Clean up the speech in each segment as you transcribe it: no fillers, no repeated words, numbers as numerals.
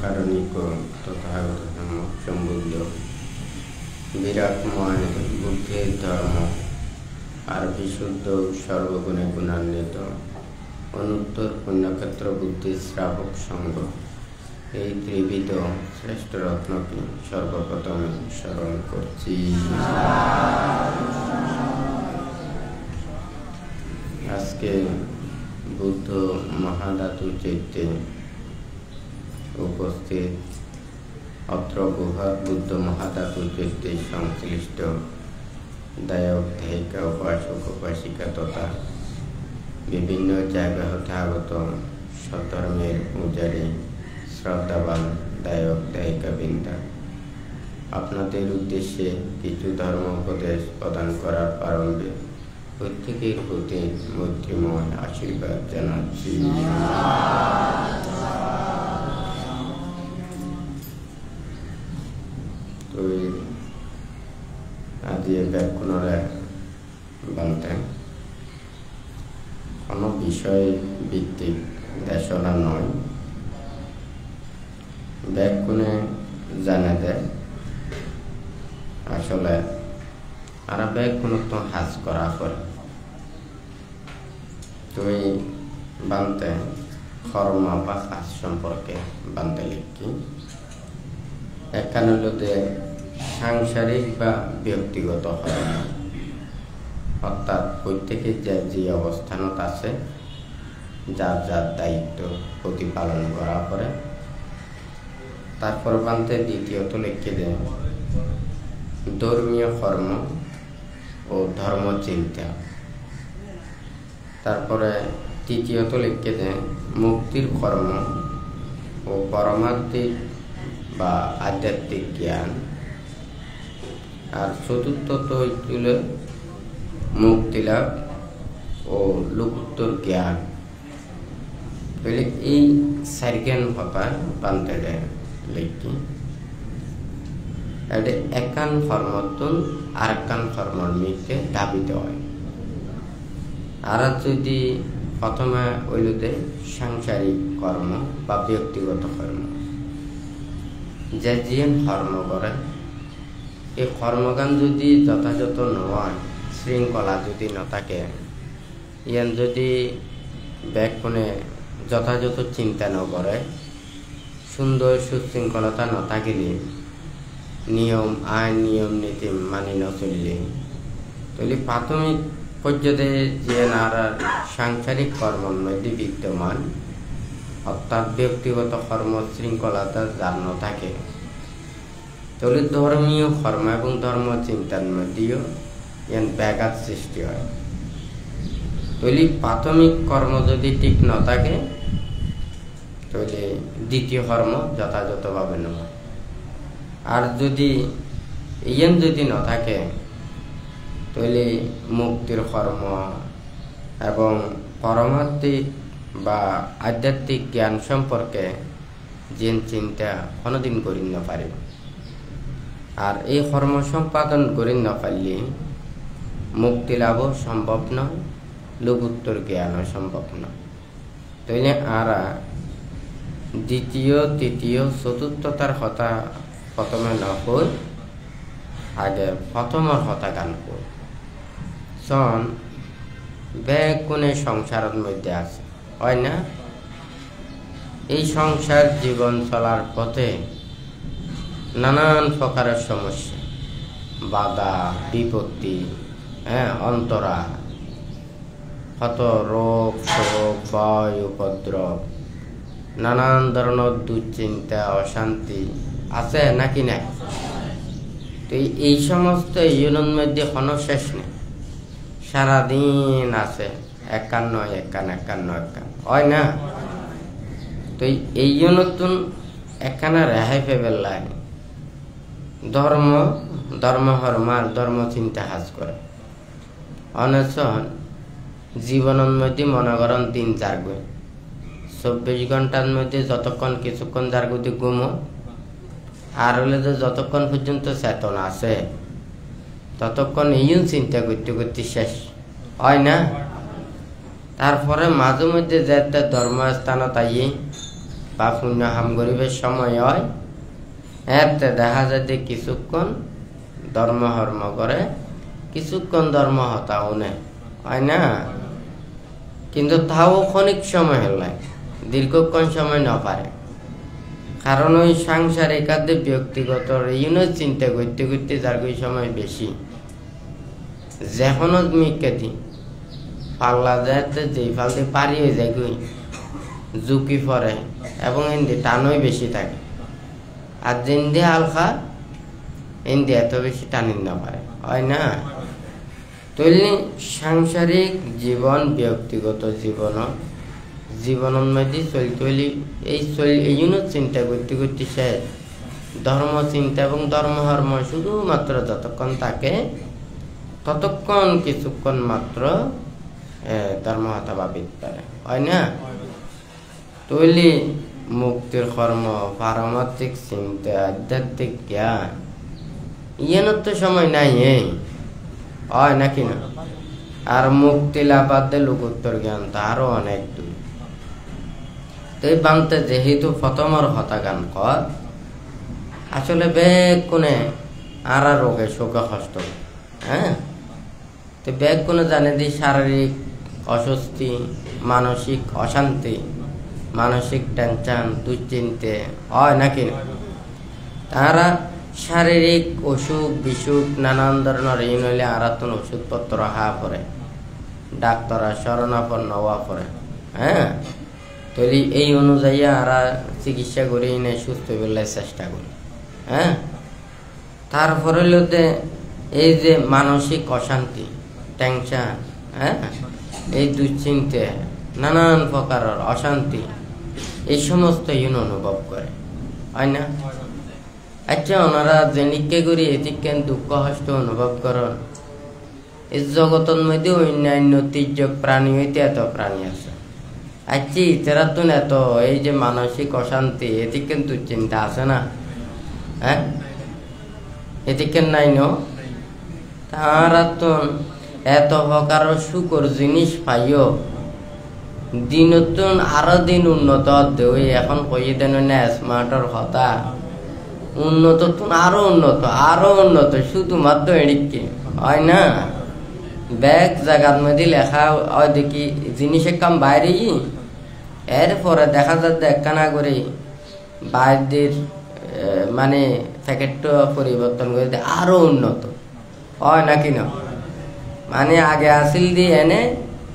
কারণিক তথাগত সম্বুদ্ধ বিরাটময় বুদ্ধের ধর্ম আর বিশুদ্ধ সর্বগুণে গুণান্বিত অনুত্তর পুণ্যক্ষেত্র বুদ্ধির শ্রাবক সঙ্গ এই ত্রিবিধ শ্রেষ্ঠ রত্নকে সর্বপ্রথমে স্মরণ করছি। আজকে বুদ্ধ মহাধাতু চৈত্যে উপস্থিত অত্র গুহার বুদ্ধ মহাধাতু চৈত্যে সংশ্লিষ্ট দায়ক ধায়িকা উপাসক উপাসিকা তথা বিভিন্ন জায়গা হতে আগত সধর্মের পূজারী শ্রদ্ধাবান দায়ক দায়িকা বৃন্দা, আপনাদের উদ্দেশ্যে কিছু ধর্ম উপদেশ প্রদান করার প্রারম্ভে প্রত্যেকের প্রতি মৈত্রীময় আশীর্বাদ জানাচ্ছি। তো আজি ব্যাকুণরে বানতে কোনো বিষয় ভিত্তিক দেশনা নয়, ব্যাকুণে জানা দেয় আসলে আর ব্যাকুণ তো হাজ করা করে তুই বানতে কর্ম বা কাজ সম্পর্কে বানতে লিখি এখানে সাংসারিক বা ব্যক্তিগত হয়, অর্থাৎ প্রত্যেকের যে অবস্থানত আছে যার যার দায়িত্ব প্রতিপালন করা পরে। তারপর বানতে দ্বিতীয়ত লিখে দেয় ধর্মীয় কর্ম ও ধর্ম চিন্তা। তারপরে তৃতীয়ত লিখে দেয় মুক্তির কর্ম ও পরমাত্মিক বা আধ্যাত্মিক জ্ঞান। আর চতুর্থত হইল মুক্তিলাভ ও লোকোত্তর জ্ঞান। এই চার জ্ঞান কথা বানতে যায় লিখি একান কর্মতন আর একান কর্মর মিকে দাবিত হয়। আর যদি প্রথমে হইলতে সাংসারিক কর্ম বা ব্যক্তিগত কর্ম, যে কর্ম করে এই কর্মগান যদি যথাযথ নয়, শৃঙ্খলা যদি ন থাকে, ইয়ান যদি ব্যাকুণে যথাযথ চিন্তা ন করে, সুন্দর সুশৃঙ্খলতা ন থাকিলে, নিয়ম আইন নিয়ম নীতি মানি ন চলিলে, তাহলে প্রাথমিক পর্যায়ে যে নারা সাংসারিক কর্মের মধ্যে বিদ্যমান, অর্থাৎ ব্যক্তিগত কর্ম শৃঙ্খলতা যার ন থাকে, তাহলে ধর্মীয় কর্ম এবং ধর্ম চিন্তার মধ্যেও ইয়ান ব্যাঘাত সৃষ্টি হয়। তাহলে প্রাথমিক কর্ম যদি ঠিক ন থাকে, তাহলে দ্বিতীয় কর্ম যথাযথভাবে নয়। আর যদি ইয়ান যদি ন থাকে, তাহলে মুক্তির কর্ম এবং পরমাত্মিক বা আধ্যাত্মিক জ্ঞান সম্পর্কে যে চিন্তা কোনোদিন করি না পারে। আর এই কর্ম সম্পাদন করি না পারলে মুক্তি লাভও সম্ভব নয়, লোকোত্তর জ্ঞানও সম্ভব নয়। তাইলে আরা দ্বিতীয় তৃতীয় চতুর্থতার কথা প্রথমে নকই, আগে প্রথমের কথা গান কর। সন ব্যাকুণে সংসারের মধ্যে আছে, হয় না? এই সংসার জীবন চলার পথে নানান প্রকারের সমস্যা, বাধা বিপত্তি, অন্তরা, কত রোগ শোক ভয় উপদ্রব, নানান ধরনের দুশ্চিন্তা অশান্তি আছে নাকি নাই? তো এই সমস্ত ইউনিয়ন মধ্যে কোনো শেষ নেই, সারাদিন আছে একান্ন একান্ন একান্ন একান্ন, হয় না? তো এই নতুন একানা রেহাই পেবেল লাই ধর্ম ধর্ম হরমার ধর্ম চিন্তা হাজ করে। অনেক জীবনের মধ্যে মনে করেন দিন যারবে 24 ঘন্টার মধ্যে যতক্ষণ কিছুক্ষণ যারগুদি ঘুমো, আর হলে যে যতক্ষণ পর্যন্ত চেতন আছে ততক্ষণ এই চিন্তা করতে করতে শেষ, হয় না? তারপরে মাঝে মধ্যে যে ধর্মস্থান তাই বা পুণ্য হাম গরিবের সময় হয়, এতে দেখা যায় যে কিছুক্ষণ ধর্ম করে, কিছুক্ষণ ধর্ম হতা উনে হয় না, কিন্তু তাও ক্ষণিক সময় হলে দীর্ঘক্ষণ সময় না পারে। কারণ ওই সাংসারিক আদে ব্যক্তিগত ইউনিট চিন্তা করতে করতে যার ওই সময় বেশি, যেকোনো মিকেদি পাল্লা যায় যেই ফালতে পারি হয়ে যায় গই ঝুঁকি পড়ে এবং হিন্দি টানই বেশি থাকে। আর জিন্দি হালকা হিন্দি এত বেশি টানিন না পারে হয় না। তৈলি সাংসারিক জীবন ব্যক্তিগত জীবনের মধ্যে চলি এই ইউনিট চিন্তা করতে করতে শেষ ধর্ম চিন্তা এবং ধর্ম শুধুমাত্র যতক্ষণ থাকে ততক্ষণ কিছুক্ষণ মাত্র ধর্ম হতা ভাবিত পারে হয় না। তৈলি মুক্তির কর্ম পারমার্থিক চিন্তা আধ্যাত্মিক জ্ঞান ইয়ানোর তো সময় নাই হয় নাকি না। আর মুক্তি লাভাতে লোকোত্তর জ্ঞান তো আরো অনেক দূর। তো এই বানতে যেহেতু প্রথমর হতা গান কর আসলে বেগ কোনে আর রোগে শোকে কষ্ট তো বেগ কোনে জানে দি শারীরিক অস্বস্তি, মানসিক অশান্তি, মানসিক টেনশন, দুশ্চিন্তে হয় নাকি না। তারা শারীরিক অসুখ বিসুখ নানান ধরনের হইলে আরাতন ওষুধপত্র হা পড়ে, ডাক্তাররা শরণাপন্ন হওয়া পড়ে তৈরি এই অনুযায়ী আরা চিকিৎসা করি নেই সুস্থ বেলায় চেষ্টা করি তারপরে লোতে এই যে মানসিক অশান্তি টেনশন এই দুশ্চিন্তে নানান প্রকারের অশান্তি এই সমস্ত অনুভব করে হয় না। আচ্ছা ওনারা যেনিকে করি এদিকে দুঃখ কষ্ট অনুভব করেন, এই জগতের মধ্যে অন্যান্য তির্যক প্রাণী হইতে এত প্রাণী আছে। আচ্ছা ইতারা তো এত এই যে মানসিক অশান্তি এদিকে দুশ্চিন্তা আছে না এদিকে নাই ন। তারা তো এত প্রকার সুখর জিনিস পাইও দিনতুন আরো দিন উন্নত ওই এখন কই দেন না স্মার্টর কথা উন্নত আরো উন্নত শুধুমাত্র এদিকে হয় না। ব্যাগ জায়গার মধ্যে লেখা হয় দেখি জিনিসের কাম বাইরে এরপরে দেখা যাচ্ছে একখানা করে বাইরের মানে প্যাকেটটা পরিবর্তন করে দিয়ে আরো উন্নত হয় নাকি না। মানে আগে আসিল দিয়ে এনে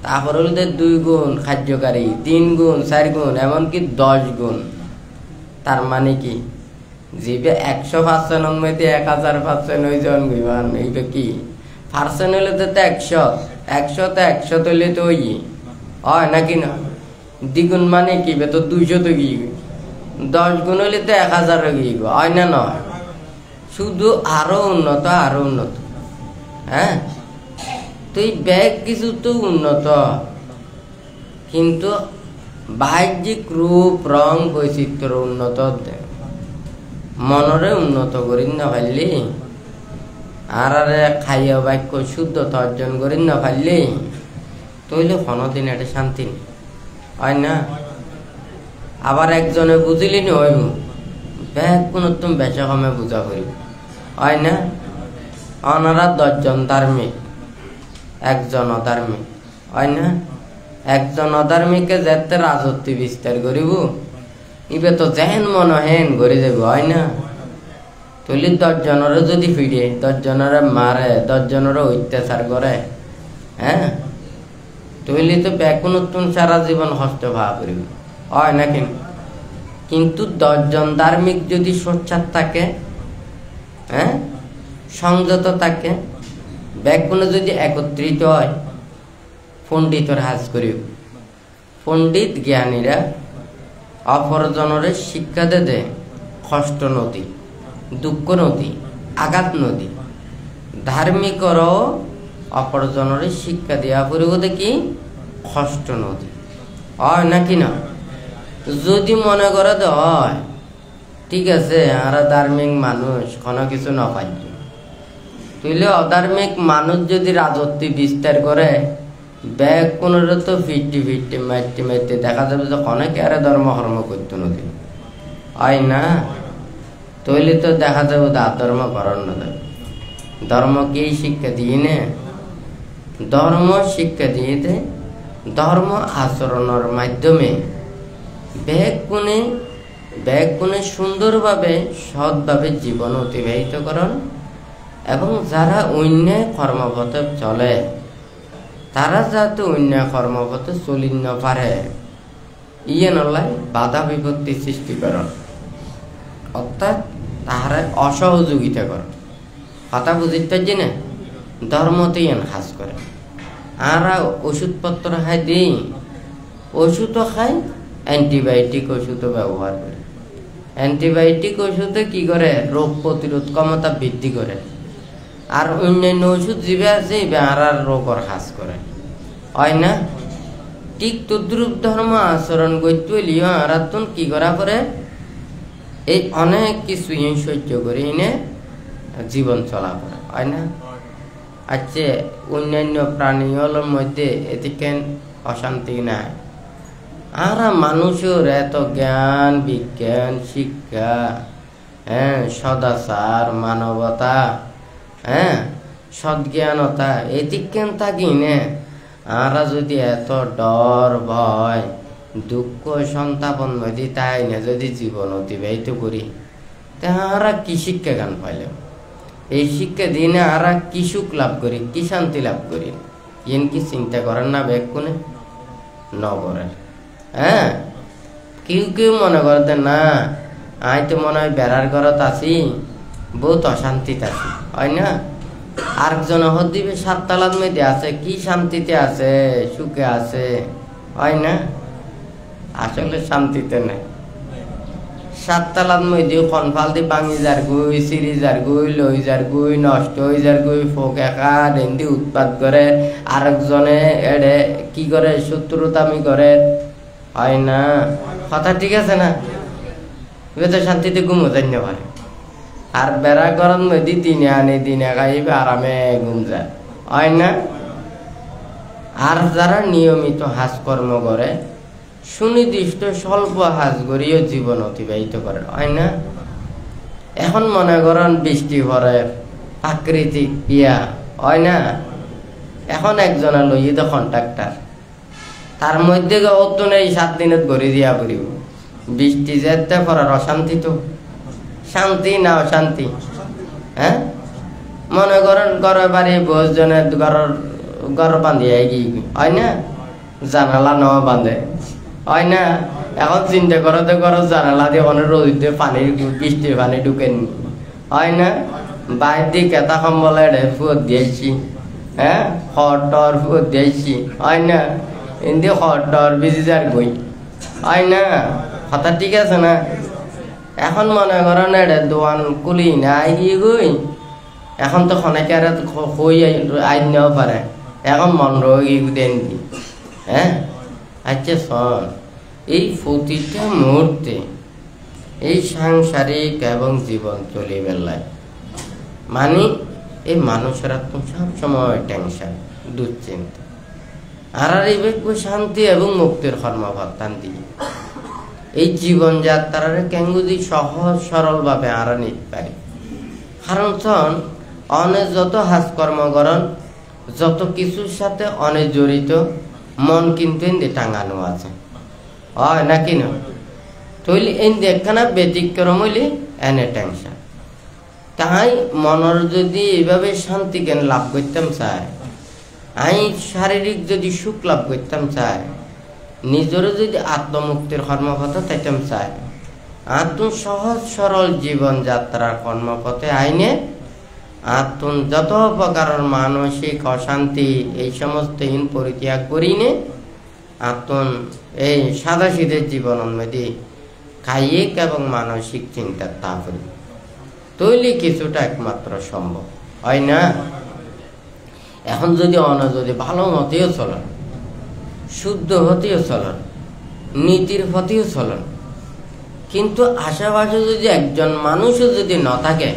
তারপর হল 2 গুণ কার্যকারী, 3 গুণ 4 গুণ এমনকি 10 গুণ। তার মানে কি জিবে 100% মধ্যে 1000% হয়ে যান বিমান এইটা কি পার্সেন্ট হলে তো 100 তো 100 হলে তো হয় নাকি না। দ্বিগুণ মানে কি তো 200 তো কি 10 গুণ হলে তো 1000 কি হয় না নয়। শুধু আরো উন্নত তো এই ব্যাগ কিছু তো উন্নত কিন্তু বাহ্যিক রূপ রং বৈচিত্র্য উন্নত মনরে উন্নত করি না পারলি আর খাইয়া বাক্য শুদ্ধতা অর্জন করি না পারলি তৈলে কোনোদিন এটা শান্তি নেই হয় না। আবার একজনে বুঝিলি নি হইব ব্যাগ কোন তুমি বেচা কমে বুঝা করিব হয় না। ওনারা 10 জন ধার্মিক, একজন অধার্মিক হয় না। একজন অধার্মিককে যেতে রাজত্ব বিস্তার করিব ইবে তো যেহেন মন হেন করে যাব হয় না। তুলি 10 জনের যদি ফিরে 10 জনের মারে 10 জনের অত্যাচার করে তুইলি তো বেকুন সারা জীবন হস্ত ভাব করিব হয় না। কিন্তু 10 জন ধার্মিক যদি সোচ্চার থাকে সংযত থাকে ব্যাগগুলো যদি একত্রিত হয় পণ্ডিতর হাজ করিব। পণ্ডিত জ্ঞানীরা অপরজনের শিক্ষা দে কষ্ট নদী, দুঃখ নদী, আঘাত নদী। ধার্মিকরও অপরজনের শিক্ষা দেওয়া পড়ব দেখি কষ্ট নদী হয় নাকি না। যদি মনে করে হয় ঠিক আছে আর ধার্মিক মানুষ কোনো কিছু না পাই তুইলে অধার্মিক মানুষ যদি রাজত্ব বিস্তার করে ব্যাগ কোনোটা তো ফিরতে ফিরতে মারতে মারতে দেখা যাবে যে অনেকে আরে ধর্ম হর্ম করতো নদী হয় না, তৈলে তো দেখা যাবে ধর্ম করার না যাবে। ধর্ম কি শিক্ষা দিয়ে নে, ধর্ম শিক্ষা দিয়ে দেয় ধর্ম আচরণের মাধ্যমে ব্যাগ কোণে সুন্দরভাবে সৎভাবে জীবন অতিবাহিত করেন এবং যারা অন্যায় কর্মপথে চলে তারা যাতে অন্যায় কর্মপথে চলি না পারে ইয়ে নলায় বাধা বিপত্তি সৃষ্টি করেন, অর্থাৎ তাহারা অসহযোগিতা করেন। কথা বুঝতে পারছি না, ধর্মতে খাস করে আমরা ওষুধপত্র খাই দিই, ওষুধও খাই, অ্যান্টিবায়োটিক ওষুধও ব্যবহার করি। অ্যান্টিবায়োটিক ওষুধে কি করে, রোগ প্রতিরোধ ক্ষমতা বৃদ্ধি করে, আর অন্যান্য ওষুধ জীবে আছে আর রোগর হ্রাস করে, হয় না? ঠিক তদ্রুপ ধর্ম আচরণ করতে হইলেও আর কি করা করে, এই অনেক কিছু সহ্য করে এনে জীবন চলা করে, হয় না? আচ্ছা, অন্যান্য প্রাণীগুলোর মধ্যে এদিকে অশান্তি নাই, আর মানুষের এত জ্ঞান বিজ্ঞান শিক্ষা, সদাচার মানবতা, সজ্ঞানতা এদিকে থাকি না, আমরা যদি এত ডর ভয় দুঃখ সন্তাপন মধ্যে তাই না যদি জীবন অতিবাহিত করি, তাহারা কি শিক্ষা গান পাইলাম? এই শিক্ষা দিয়ে না আর কি সুখ লাভ করি, কি শান্তি লাভ করি, ইন কি চিন্তা করেন না ব্যাগ কোনে নগরের? কেউ কেউ মনে করতে না, আই তো মনে হয় বেড়ার ঘরত আছি, বহুত অশান্তিতে আছি, হয় না? আরেকজন হদিবে 7 তালার মধ্যে আছে, কি শান্তিতে আছে, সুখে আছে, হয় না? আসলে শান্তিতে নাই। 7 তালার মধ্যে কনফাল দিয়ে ভাঙি যার গুই, সিঁড়ি যার গুই, লই যার গুই, নষ্ট হয়ে যার গুই, ফোক একা ডেন্ডি উৎপাদ করে, আরেকজনে এড়ে কি করে, শত্রুতামি করে, হয় না? কথা ঠিক আছে না? তো শান্তিতে ঘুমো জান্য পারে, আর বেড়া গরম মধ্যে দিনে আনে দিনে খাইবে আরামে ঘুম যায়, হয় না? আর যারা নিয়মিত হাজকর্ম করে, সুনির্দিষ্ট স্বল্প হাজ করিও জীবন অতিবাহিত করে, হয় না? এখন মনে করেন বৃষ্টি পরে প্রাকৃতিক বিয়া, হয় না? এখন একজনে লইয়ে তো কন্ট্রাক্টার, তার মধ্যে অত নেই 7 দিনত গড়ি দিয়া পড়িব, বৃষ্টি যেতে করার অশান্তি তো শান্তি না অশান্তি? মনে করেন ঘরে বাড়ি 10 জনের ঘর বাঁধিয়ে গিয়ে, হয় না? জানালা ন বাঁধে, হয় না? এখন চিন্তা করো তো ঘর জানালা দিয়ে অনেক রোদে পানি বৃষ্টির পানি ঢুকেন, হয় না? বাইর দিয়ে কেতা কম্বলে ফুট দিয়েছি, হটর ফুট দিয়েছি, হয় না? এমনি হটর বিজি যার গই, হয় না? কথা ঠিক আছে না? এখন মনে করেন এটা দোয়ান কুলি নাই গিয়ে গই, এখন তো খনাকে আর হই আইন নেওয়া পারে, এখন মন রয়ে দেন দি। আচ্ছা শোন, এই প্রতিটা মুহূর্তে এই সাংসারিক এবং জীবন চলে বেলায় মানে এই মানুষেরা তো সবসময় টেনশন দুশ্চিন্তা, আর এই শান্তি এবং মুক্তির কর্মভাত্তান দিয়ে এই জীবনযাত্রার কেঙ্গুদি সহজ সরল ভাবে আরা নিতে পারি। কারণ শোন, অনেক যত হাজকর্ম করেন, যত কিছুর সাথে অনেক জড়িত, মন কিন্তু এনে টাঙানো আছে, হয় নাকি না? তৈলি এই একখানা ব্যতিক্রম হইলে এনে টেনশন। তাই মনের যদি এইভাবে শান্তি জ্ঞান লাভ করতাম চাই, আমি শারীরিক যদি সুখ লাভ করতাম চাই, নিজেরও যদি আত্মমুক্তির কর্মপথে থাকতাম চাই, আত্ম সহজ সরল জীবনযাত্রার কর্মপথে আইনে আত্ম যত প্রকারের মানসিক অশান্তি এই সমস্ত পরিত্যাগ করিনে আত্ম এই সাদা সিধের জীবনের মধ্যে কায়িক এবং মানসিক চিন্তার তা করি, তৈলি কিছুটা একমাত্র সম্ভব, হয় না? এখন যদি যদি ভালো মতেও চলেন, শুদ্ধ হতেও চলেন, নীতির হতেও চলেন, কিন্তু আশেপাশে যদি একজন মানুষও যদি না থাকে,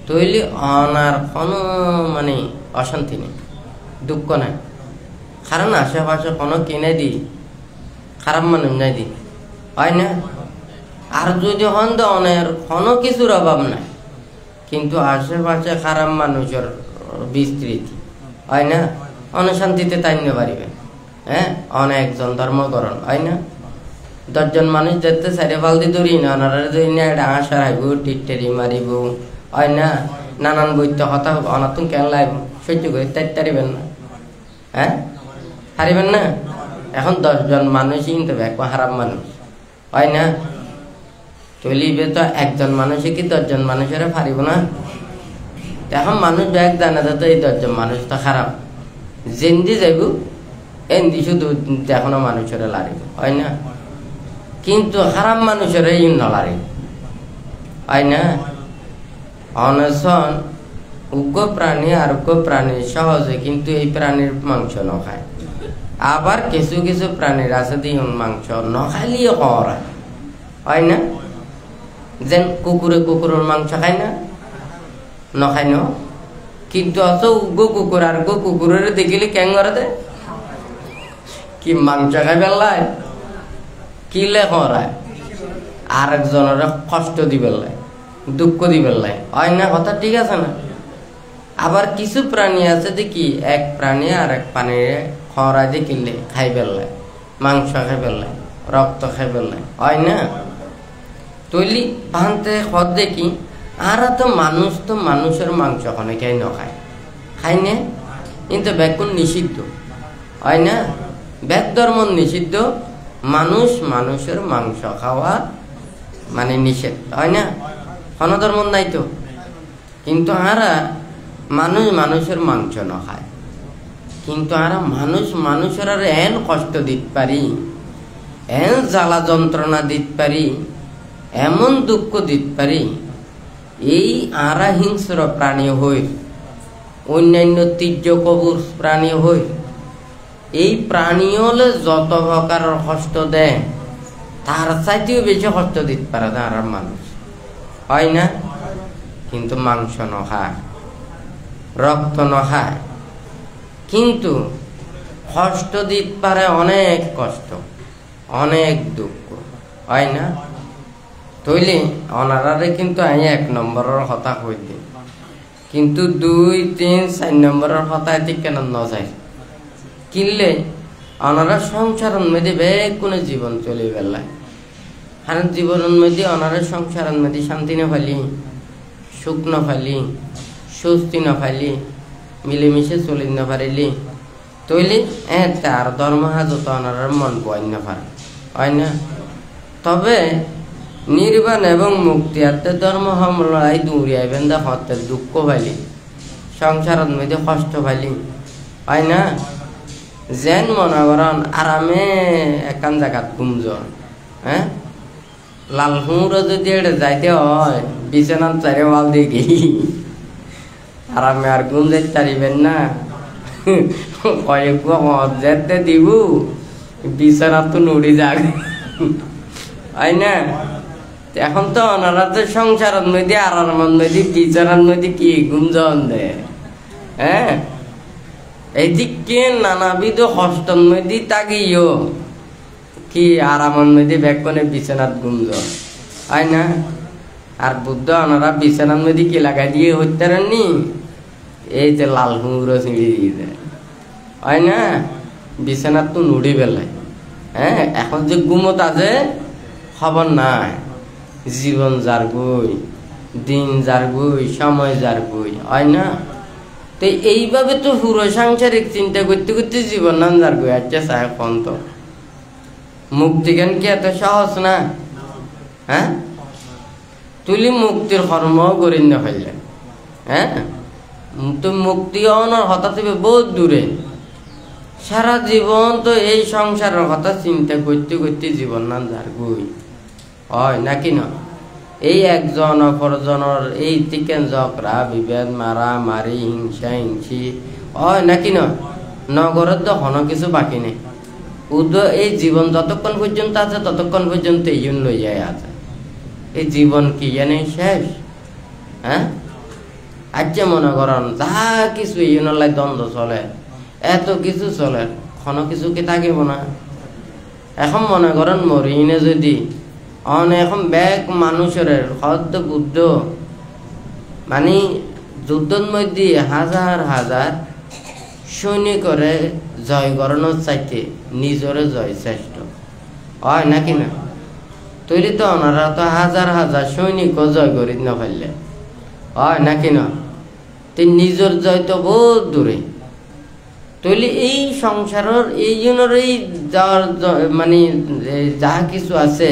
তৈলি অনার কোনো মানে অশান্তি নেই, দুঃখ নাই, কারণ আশেপাশে কোনো কিনে দি খারাপ মানুষ নাই দি, হয় না? আর যদি হন তো অনেক কোনো কিছুর অভাব নাই, কিন্তু আশেপাশে খারাপ মানুষের বিস্তৃতি, হয় না? অনেক শান্তিতে তাইনে পারিবে। হ্যাঁ, অনেকজন ধর্মকরণ, হয় না? 10 জন মানুষ দেখতে সাইডে ফালদি ধরি না, ওনারা ধরি না এটা আশার আইব, টিকটেরি মারিব, হয় না? নানান বৈত্য কথা অনাতুন কেন লাইব, সহ্য করে তারিবেন না? হ্যাঁ, হারিবেন না? এখন 10 জন মানুষই কিন্তু একবার খারাপ মানুষ, হয় না? চলিবে তো একজন মানুষে কি 10 জন মানুষের পারিব না? এখন মানুষ ব্যাগ জানা তো এই 10 জন মানুষ তো খারাপ, যেন্দি যাইব এন্দি শুধু এখনো মানুষের লারিব, হয় না? কিন্তু খারাপ মানুষের নলারিব, হয় না? অনশন উগ্র প্রাণী আর উগ্র প্রাণী সহজে কিন্তু এই প্রাণীর মাংস নখায়। আবার কিছু কিছু প্রাণীর আছে দিয়ে মাংস নখাইলেও করা, হয় না? যেন কুকুরের মাংস খায় না, নখায় ন, কিন্তু অত উগ্র কুকুর আর গো কুকুরের দেখিলে কেন করে দে কি মাংস খাই পেলায়, কিলে করায় আরেকজনের কষ্ট দিবেলাই, দুঃখ দিবেলাই, হয় না? কথা ঠিক আছে না? আবার কিছু প্রাণী আছে দেখি এক প্রাণী আর এক প্রাণীর খরা দেখিলে খাই পেলায়, মাংস খাই পেলায়, রক্ত খাই পেলায়, হয় না? তৈলি ভানতে খদ দেখি আর তো মানুষের মাংস অনেকেই নখায়, খাই না? কিন্তু ব্যাকুন নিষিদ্ধ, হয় না? ব্যাক ধর্ম নিষিদ্ধ, মানুষের মাংস খাওয়া মানে নিষেধ, হয় না? কোনো ধর্ম নাই তো, কিন্তু আরা মানুষের মাংস ন খায়, কিন্তু আরা মানুষের আর এন কষ্ট দিতে পারি, এন জ্বালা যন্ত্রণা দিতে পারি, এমন দুঃখ দিতে পারি, এই আরা হিংস্র প্রাণী হই, অন্যান্য তীর্য কবুর প্রাণী হই, এই প্রাণী হলে যত প্রকার কষ্ট দেয় তার চাইতেও বেশি কষ্ট দিতে পারে না আর মানুষ, হয় না? কিন্তু মাংস নখায়, রক্ত নখায়, কিন্তু কষ্ট দিতে পারে, অনেক কষ্ট, অনেক দুঃখ, হয় না? তৈলে ওনারে কিন্তু আমি 1 নম্বরের কথা কই দিই, কিন্তু 2, 3, 4 নম্বরের কথা এটি কেন নযায় কিনলে ওনারা সংসারের মধ্যে বেগুনে জীবন চলে বেলায়, কারণ জীবনের মধ্যে ওনারা সংসারের মধ্যে শান্তি না পাইলি, সুখ না পাইলি, স্বস্তি না পাইলি, মিলেমিশে চলি না পারিলি, তৈলি তার ধর্ম হাজত ওনার মন বয় না পারে, হয় না? তবে নির্বাণ এবং মুক্তি আত্মের ধর্ম হামলাই দৌড়িয়াইবেন দা হত্যের দুঃখ পাইলি, সংসারের মধ্যে কষ্ট পাইলি, হয় না? যেন মনে করেন আরামে একান জায়গাত গুমজন, হ্যাঁ, লাল হুঁড়ো যদি এটা যাইতে হয় বিছানার 4 ওয়াল দেখি আরামে আর ঘুম যাইতে পারিবেন না, কয়েক যেতে দিব বিছানা তো নড়ি যাক, হয় না? এখন তো ওনারা তো সংসারের মধ্যে আরামের মধ্যে বিছানার মধ্যে কি গুমজন দেয়, হ্যাঁ, এইদিকে নানাবিধ কষ্টের মধ্যে তাকিও কি আরামের মধ্যে ব্যাকনে বিছানাত গুমজন, হয় না? আর বুদ্ধ ওনারা বিছানার মধ্যে কি লাগাই দিয়ে হইতারেননি, এই যে লাল হুঁড়ো ছিঁড়ি দিয়ে দেয়, হয় না? বিছানার তো নুড়ি বেলায়, হ্যাঁ, এখন যে গুমত আছে খবর নাই, জীবন যার বই, দিন যার বই, সময় যার বই, হয় না? তো এইভাবে তো পুরো সাংসারিক চিন্তা করতে করতে জীবন নাম যার বই, আচ্ছা চায় কোন তো মুক্তিজ্ঞান কি এত সহজ না? হ্যাঁ, তুলি মুক্তির কর্ম করি না ফেললেন, হ্যাঁ, তো মুক্তি হওয়ার কথা থেকে বহুত দূরে, সারা জীবন তো এই সংসারের কথা চিন্তা করতে করতে জীবন নাম যার বই, হয় নাকি না? এই একজন অপরজনের এই চিকেন ঝগড়া বিভেদ মারা মারি হিংসা হিংসি, হয় নাকি না? নগরের তো কোনো কিছু বাকি নেই, এই জীবন যতক্ষণ পর্যন্ত আছে ততক্ষণ পর্যন্ত এই জন্য লইয়াই আছে, এই জীবন কি জানি শেষ, হ্যাঁ? আজকে মনে করেন যা কিছু এই জন্য দ্বন্দ্ব চলে, এত কিছু চলে, কোনো কিছু কি থাকিব না। এখন মনে করেন মরিনে যদি এখন ব্যাগ মানুষের হদ্দ বুদ্ধ মানে যুদ্ধের মধ্যে হাজার হাজার সৈনিকরে জয় করানোর চাইতে নিজরে জয় শ্রেষ্ঠ হয় নাকি না? তৈরি তো ওনারা তো হাজার হাজার সৈনিকও জয় করি না ফেললে হয় নাকি না? নিজের জয় তো বহুত দূরে। তৈলি এই সংসারের এই জনের এই মানে যা কিছু আছে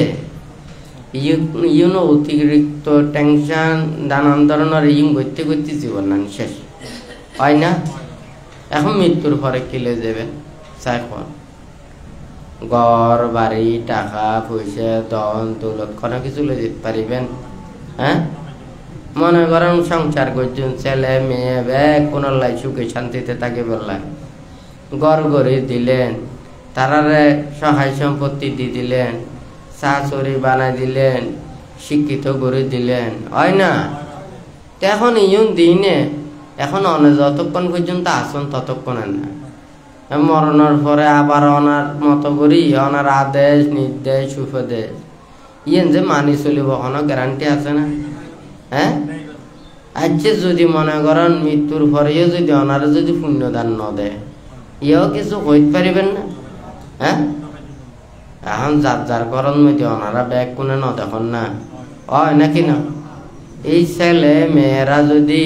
ইউনো অতিরিক্ত টেনশন নানান ধরনের ইম করতে করতে জীবন না শেষ হয় না? এখন মৃত্যুর পরে কিলে যাবে চাইখন ঘর বাড়ি টাকা পয়সা ধন দৌলত কোনো কিছু লয়ে যেতে পারিবেন? হ্যাঁ, মনে করেন সংসার করছেন, ছেলে মেয়ে ব্যাগ কোনো লাই সুখে শান্তিতে তাকে বললেন, ঘর গড়ে দিলেন, তারারে সহায় সম্পত্তি দিয়ে দিলেন, শাশুড়ি বানাই দিলেন, শিক্ষিত করে দিলেন, হয় না? এখন ইয়ং দিনে এখন যতক্ষণ পর্যন্ত আসন ততক্ষণে না, মরণের পরে আবার ওনার মতো করি ওনার আদেশ নির্দেশ উপদেশ ইয়েন যে মানি চলিব কোনো গ্যারান্টি আছে না? হ্যাঁ, আজকে যদি মনে করেন মৃত্যুর পরেও যদি ওনারা যদি পুণ্যদান ন দেয় ইয়েও কিছু কইতে পারিবেন না? হ্যাঁ, এখন যার যার করণ মধ্যে ওনারা ব্যাগ কোনে ন দেখুন না হয় নাকি না? এই ছেলে মেয়েরা যদি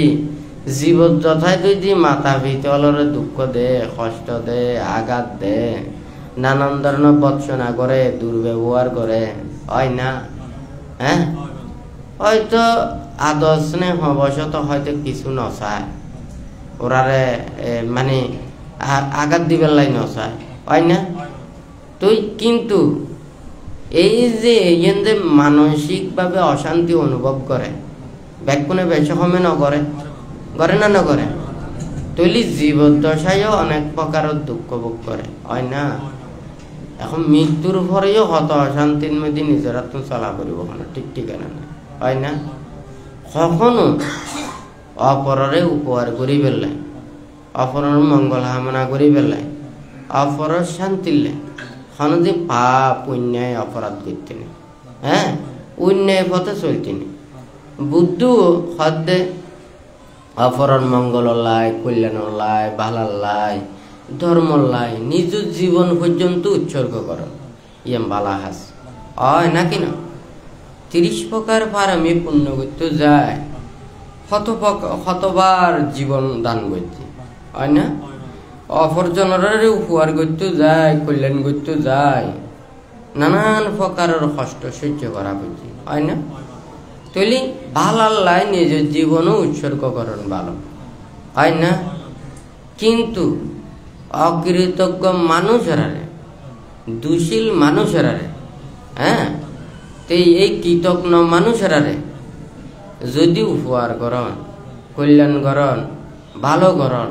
জীবন যথায় যদি মাথা পিতলরে দুঃখ দে, কষ্ট দে, আঘাত দে, নানান ধরনের বৎসনা করে, দুর্ব্যবহার করে, হয় না? হ্যাঁ, হয়তো আদর স্নেহ বশত হয়তো কিছু নচায় ওরারে মানে আঘাত দিবার লাই নচায়, হয় না? তুই কিন্তু এই যে ইয়েন যে মানসিকভাবে অশান্তি অনুভব করে ব্যাকুনে বেশি সময় নকরে, করে না নকরে? তৈলি জীবদ্দশায়ও অনেক প্রকারের দুঃখ ভোগ করে, হয় না? এখন মৃত্যুর পরেও হত অশান্তির মধ্যে নিজের তো চলা করিব ঠিক ঠিকানা না, হয় না? কখনো অপররে উপহার করি পেলাই, অপরের মঙ্গল কামনা করি পেলাই, অপরের শান্তির লাই কোনো যে পাপ অন্যায় অপরাধ করতে নেই। হ্যাঁ, অন্যায় পথে চলতে নেই। বুদ্ধ হদ্দে অপরের মঙ্গল লাই, কল্যাণ লাই, ভালার লাই, ধর্ম লাই নিজের জীবন পর্যন্ত উৎসর্গ কর ইয়েম ভালা হাস হয় নাকি না? 30 প্রকার ফারামি পুণ্য করতে যায়, শতবার জীবন দান করতে, হয় না? অপরজনের উপহার করতে যায়, কল্যাণ করতে যায়, নানান প্রকারের কষ্ট সহ্য করা করছে, হয় না? তৈলি ভালার লাই নিজের জীবনও উৎসর্গ করেন ভালো, হয় না? কিন্তু অকৃতজ্ঞ মানুষেরা, দুশীল মানুষেরা, হ্যাঁ, এই কৃতজ্ঞ মানুষেরা যদি উপহার করন, কল্যাণ করন, ভালো করন,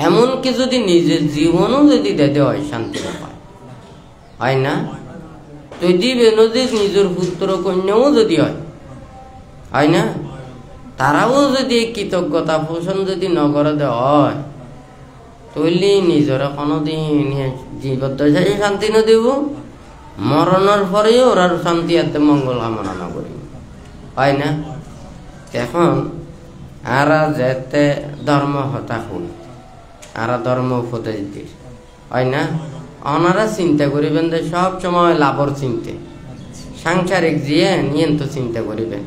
এমনকি যদি নিজের জীবনও যদি দিতে হয় শান্তি পায়, হয় না? যদি বেনজি নিজের পুত্র কন্যাও যদি হয় না? তারাও যদি কৃতজ্ঞতা পোষণ যদি নগরে হয় তৈলি নিজের কোনোদিন জীবদ্দশায় শান্তি ন দেব, মরণের পরেও ওরা শান্তি এতে মঙ্গল কামনা না করি, হয় না? এখন আরা যেতে ধর্ম হতা হই, আরা ধর্ম উপদেশ দিস, হয় না? ওনারা চিন্তা করিবেন যে সব সময় লাভর চিনতে, সাংসারিক জিয়ে নিয়েন তো চিন্তা করিবেন।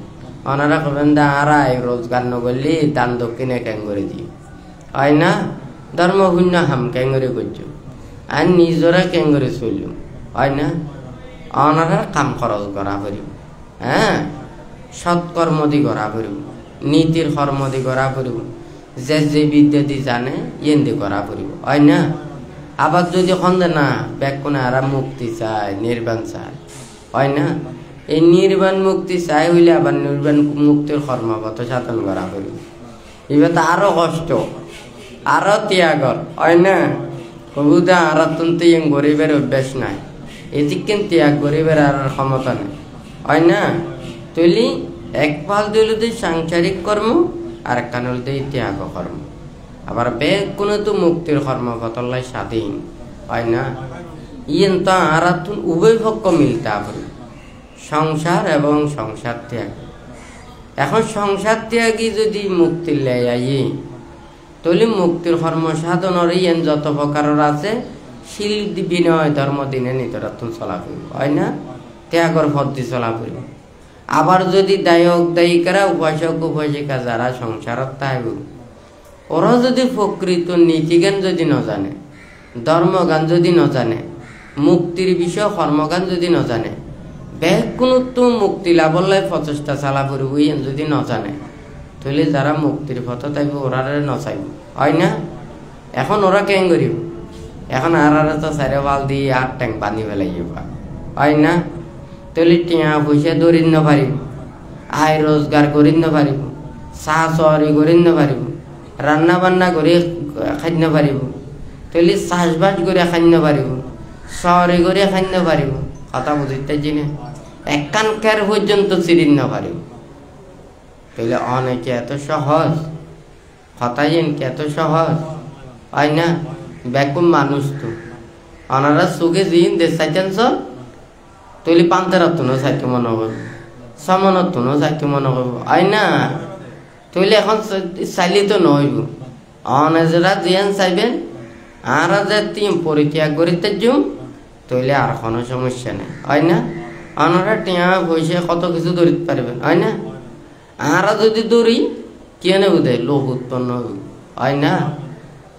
ওনারা করবেন যে আরা রোজগার নগরলি দান দক্ষিণে ক্যাং করে দিই, হয় না? ধর্ম শূন্য হাম ক্যাং করে করছো আর নিজরা ক্যাং করে চলল, হয় না? ওনারা কাম খরচ করা করিব, হ্যাঁ, সৎকর্ম দি করা করিব, নীতির কর্ম দি করা করিব, যে বিদ্যা দি জানে ইয়েন দি করা করিব, হয় না? আবার যদি খন্দে না ব্যাকুনে আরা মুক্তি চায়, নির্বাণ চায়, হয় না? এই নির্বাণ মুক্তি চাই হইলে আবার নির্বাণ মুক্তির কর্মগত সাধন করা করিব, এবার তো আরো কষ্ট, আরো ত্যাগর, হয় না? কবুদা আর তন্তে গরিবের অভ্যাস নাই, এদিক কিন্তু ত্যাগ গরিবের আর ক্ষমতা নেই, হয় না? তৈলি এক পাল দিল সাংসারিক কর্ম আর কান হল ত্যাগ কর্ম, আবার বেগ কোনো তো মুক্তির কর্মপথলাই স্বাধীন হয় না। ইয়েন তো আর উভয় পক্ষ মিলতে হবে, সংসার এবং সংসার ত্যাগ। এখন সংসার ত্যাগই যদি মুক্তির লেয় আই, তাহলে মুক্তির কর্ম সাধনের ইয়েন যত প্রকারের আছে শিল বিনয় ধর্ম দিনে নিতরাত্ম চলা ফুরব হয় না, ত্যাগর পদ্ধতি চলা ফুরব। আবার যদি দায়ক দায়িকারা উপাসক উপাসিকা যারা সংসারত তাইব, ওরা যদি প্রকৃত নীতিজ্ঞান যদি ন জানে, ধর্মগান যদি ন জানে, মুক্তির বিষয় কর্মগান যদি ন জানে, বেগ কোনো তো মুক্তি লাভলাই প্রচেষ্টা চালা ফুরব ইয়েন যদি ন জানে, তাহলে যারা মুক্তির পথ তাইব ওরা নচাইব হয় না। এখন ওরা কেন করিব, এখন আর তো চারে বাল দিয়ে আর ট্যাং বান্ধি ফেলাইব হয় না। তাহলে টিয়া পয়সা দৌড়িন ন পারিব, আয় রোজগার করিন ন পারিব, চাহ চহরি করিন ন পারিব, রান্না বান্না করে খাদ্য পারিব, তাহলে চাষবাস করে খাদ্য পারিব, চহরি করে খাদ্য পারিব। কথা বুঝতে জিনে একখান খের পর্যন্ত চিরিন ন পারিব। তাহলে অনেকে এত সহজ কথা কি এত সহজ হয় না। ব্যাকুম মানুষ তো ওনারা চোখে জিন দেশ চাইতেন সব, তৈলি পান্তেরাত তুনো চাইতে মনে করবো, সমনত তুনো চাইতে মনে করবো হয় না। তৈলি এখন চাইলে তো নহইব, অনেজরা জিয়ান চাইবেন আর যে তিন পরীক্ষা করিতে যাম, তৈলে আর কোনো সমস্যা নেই হয় না। ওনারা টিয়া পয়সা কত কিছু ধরিতে পারবেন হয় না। আর যদি দৌড়ি কেনে বোধ লোভ উৎপন্ন হয় না।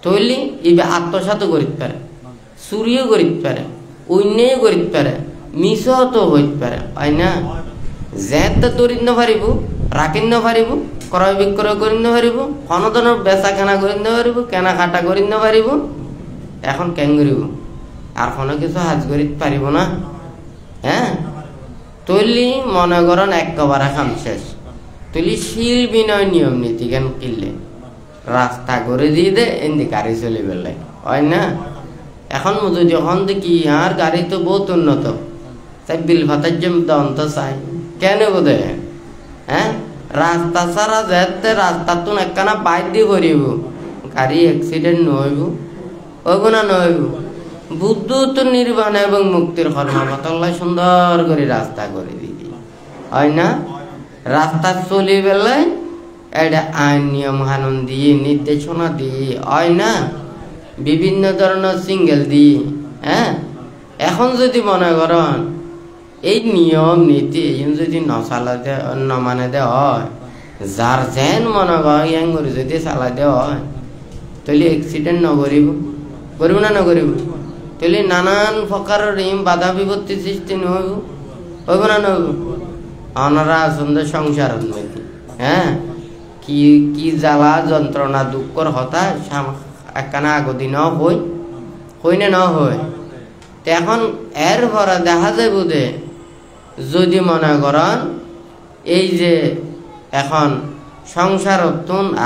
তৈলি এবার আত্মসাত করিতে পারে, চুরিও করিতে পারে, অন্যায় করিতে পারে, মিশও তো হইতে পারে হয় না। যেতে দৌড়িত ন পারিব, রাখিন ন পারিব, ক্রয় বিক্রয় করি ন পারিব, কোনো ধরনের বেচা কেনা করি ন পারিব, কেনা কাটা করি ন পারিব। এখন কেন করিব আর কোনো কিছু হাজ করিতে পারিব না। হ্যাঁ তৈলি মনে করেন একেবারে খাম শেষ। তুলি শিল বিনয় নিয়ম নীতি জ্ঞান কিনলে রাস্তা করে দিয়ে দে এমনি গাড়ি চলে বেলায় হয় না। এখন যদি এখন দেখি আর গাড়ি তো বহুত উন্নত, তাই বিল ভাতার জন্য দন্ত চাই কেন বোধে। হ্যাঁ রাস্তা ছাড়া যেতে রাস্তা তো একখানা বাইর দিয়ে করিব, গাড়ি অ্যাক্সিডেন্ট নহইব হইব না নহইব। বুদ্ধ তো নির্বাণ এবং মুক্তির কর্মপথলাই সুন্দর করে রাস্তা করে দিবি হয় না। রাস্তা চলি বেলায় এটা আইন নিয়ম কানুন দিয়ে নির্দেশনা দিয়ে হয় না, বিভিন্ন ধরনের সিঙ্গেল দিয়ে। হ্যাঁ এখন যদি মনে করেন এই নিয়ম নীতি যদি নচালা দে ন মানে দে হয়, যার যেন মনে করেন করে যদি চালা দে হয়, তাহলে অ্যাক্সিডেন্ট নকরিব, করিব না নকরিব। তাহলে নানান প্রকারের বাধা বিপত্তি সৃষ্টি নহইব, হইব না নহইব। ওনারা আসলে সংসারের মধ্যে হ্যাঁ কি কি জ্বালা যন্ত্রণা দুঃখর হতা একখানা আগদিন হই না ন হয়। এখন এর ভরা দেখা যায় বোধে যদি মনে করেন এই যে এখন সংসার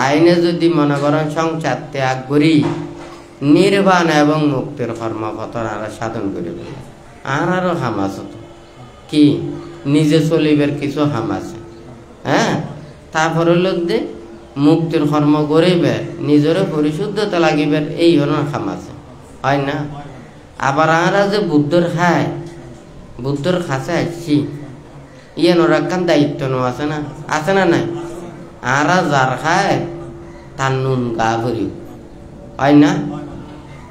আইনে যদি মনে করেন সংসার ত্যাগ করি নির্বাণ এবং মুক্তির কর্মপথ সাধন করিব। আরো হাম আছে তো কি নিজে চলিবার কিছু হাম আছে। হ্যাঁ তারপরে লোক দে মুক্তির কর্ম করিবে, নিজেরও পরিশুদ্ধতা লাগিবে, এই ধরনের হাম আছে হয় না। আবার আমরা যে বুদ্ধর খায়, বুদ্ধর কাছে আসছি ইয়ানোর একখান দায়িত্ব নো আছে না, আছে না নাই। আরা যার খায় তার নুন গা ভরি হয় না।